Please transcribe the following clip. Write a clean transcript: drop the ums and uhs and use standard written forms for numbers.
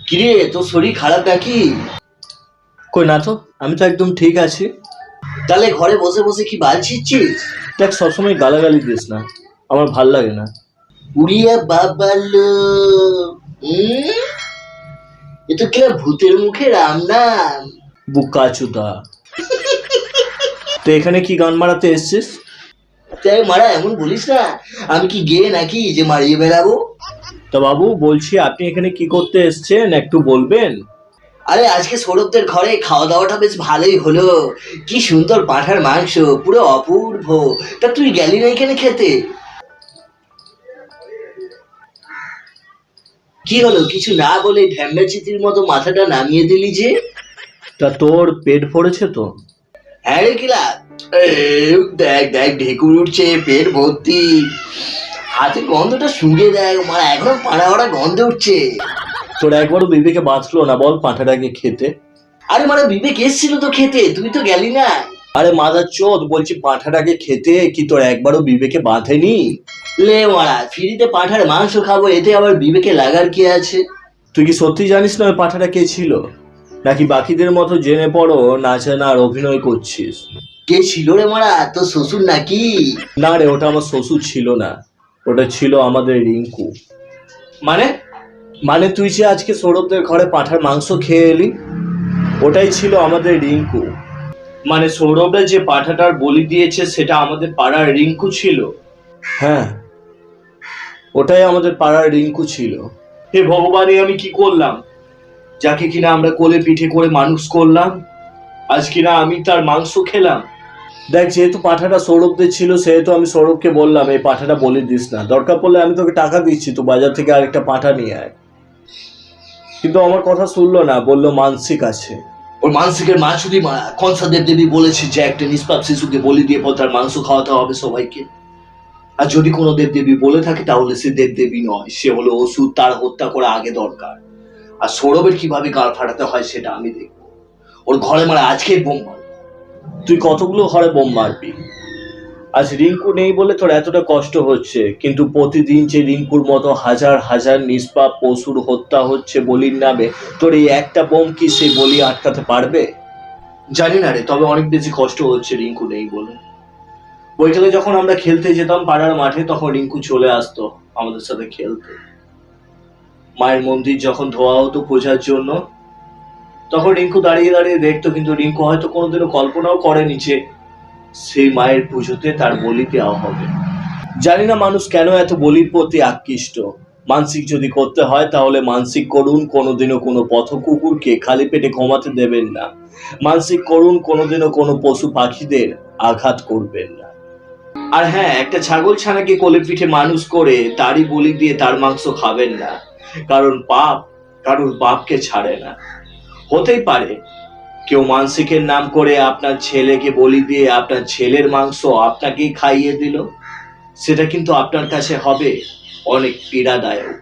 কিরে, তোর শরীর খারাপ নাকি? কই না তো, আমি তো একদম ঠিক আছি। তাহলে ঘরে বসে বসে কি বাল ছিচ্ছিস? দেখ, সবসময় গালাগালি দিস না, আমার ভাল লাগে না। উড়িয়া বাবালো, এ তো কেন ভূতের মুখে রাম নাম। বুকাচুদা, তো এখানে কি গান মারাতে এসছিস? তাই মারা এমন বলিস না, আমি কি গে নাকি যে মারিয়ে বেড়াবো? তা বাবু বলছি, আপনি এখানে কি করতে এসছেন একটু বলবেন? আরে আজকে সৌরভদের ঘরে খাওয়া দাওয়াটা বেশ ভালোই হলো। কি সুন্দর পাঁঠার মাংস, পুরো অপূর্ব। তা তুই গেলি না এখানে খেতে? কি হলো, কিছু না বলে ঢ্যামনা চিতির মতো মাথাটা নামিয়ে দিলি যে? তা তোর পেট ভরেছে তো? হ্যাঁ রে কিলা, দেখ দেখ ঢেকুর উঠছে, পেট ভর্তি। হাতের গন্ধটা শুঁকে দেখ মারা, এখনো পাড়া পাড়া গন্ধ উঠছে। তোর একবারও বিবেকে বাঁচলো না বল পাঁঠাটাকে খেতে? আরে মারা, বিবেক এসেছিল তো খেতে, তুই তো গেলি না। আরে মাদার চোদ, বলছি পাঁঠাটাকে খেতে কি তোর একবারও বিবেকে বাঁধেনি? লে মারা, ফ্রিতে পাঁঠার মাংস খাবো, এতে আবার বিবেকে লাগার কি আছে? তুই কি সত্যি জানিস না ওই পাঁঠাটা কে ছিল, নাকি বাকিদের মতো জেনে পড়ো নাচানা আর অভিনয় করছিস? কে ছিল রে মারা, তোর শ্বশুর নাকি? না রে, ওটা আমার শ্বশুর ছিল না, ওটা ছিল আমাদের রিঙ্কু। মানে? মানে তুই যে আজকে সৌরভদের ঘরে পাঁঠার মাংস খেয়ে এলি, ওটাই ছিল আমাদের রিঙ্কু। মানে সৌরভরা যে পাঁঠাটার বলি দিয়েছে সেটা আমাদের পাড়ার রিঙ্কু ছিল। হ্যাঁ, ওটাই আমাদের পাড়ার রিঙ্কু ছিল। হে ভগবান, আমি কি করলাম? যাকে কিনা আমরা কোলে পিঠে করে মানুষ করলাম, আজ কিনা আমি তার মাংস খেলাম। দেখ, যেহেতু পাঁঠাটা সৌরভদের ছিল সেহেতু আমি সৌরভকে বললাম এই পাঁঠাটা বলি দিস না, দরকার পড়লে আমি তোকে টাকা দিচ্ছি, তুই বাজার থেকে আরেকটা পাঁঠা নিয়ে আয়। কিন্তু আমার কথা শুনলো না, বললো মানসিক আছে। ওর মানসিকের মা ছুটি মারা, কনসা দেবদেবী বলেছে যে একটা নিষ্পাপ শিশুকে বলি দিয়ে পর তার মাংস খাওয়াতে হবে সবাইকে। আর যদি কোনো দেবদেবী বলে থাকে তাহলে সে দেবদেবী নয়, সে হলো ওষুধ, তার হত্যা করা আগে দরকার। আর সৌরভের কিভাবে গাল ফাটাতে হয় সেটা আমি দেখবো। ওর ঘরে মারা আজকেই বোম মারবো। তুই কতগুলো ঘরে বোম মারবি? আজ রিঙ্কু নেই বলে তোর এতটা কষ্ট হচ্ছে, কিন্তু প্রতিদিন যে রিঙ্কুর মতো হাজার হাজার নিষ্পাপ পশুর হত্যা হচ্ছে বলির নামে, তোর এই একটা বোম কি সেই বলি আটকাতে পারবে? জানি না রে, তবে অনেক বেশি কষ্ট হচ্ছে রিঙ্কু নেই বলে। বৈকালে যখন আমরা খেলতে যেতাম পাড়ার মাঠে, তখন রিঙ্কু চলে আসতো আমাদের সাথে খেলতে। মায়ের মন্দির যখন ধোয়া হতো পূজার জন্য, তখন রিঙ্কু দাঁড়িয়ে দাঁড়িয়ে দেখতো, কিন্তু রিঙ্কু হয়তো কোনোদিনও কল্পনাও করেনি যে সেই মায়ের পুজোতে তার বলি দেওয়া হবে। জানি না মানুষ কেন এত বলির প্রতি আকৃষ্ট। মানসিক যদি করতে হয় তাহলে মানসিক করুন, কোনোদিনও কোনো পথ কুকুরকে খালি পেটে ঘুমাতে দেবেন না। মানসিক করুন, কোনোদিনও কোনো পশু পাখিদের আঘাত করবেন না। আর হ্যাঁ, একটা ছাগল ছানাকে কোলে পিঠে মানুষ করে তারই বলি দিয়ে তার মাংস খাবেন না, কারণ পাপ কারোর বাপকে ছাড়ে না। হতেই পারে কেউ মানসিকের নাম করে আপনার ছেলেকে বলি দিয়ে আপনার ছেলের মাংস আপনাকেই খাইয়ে দিল, সেটা কিন্তু আপনার কাছে হবে অনেক পীড়াদায়ক।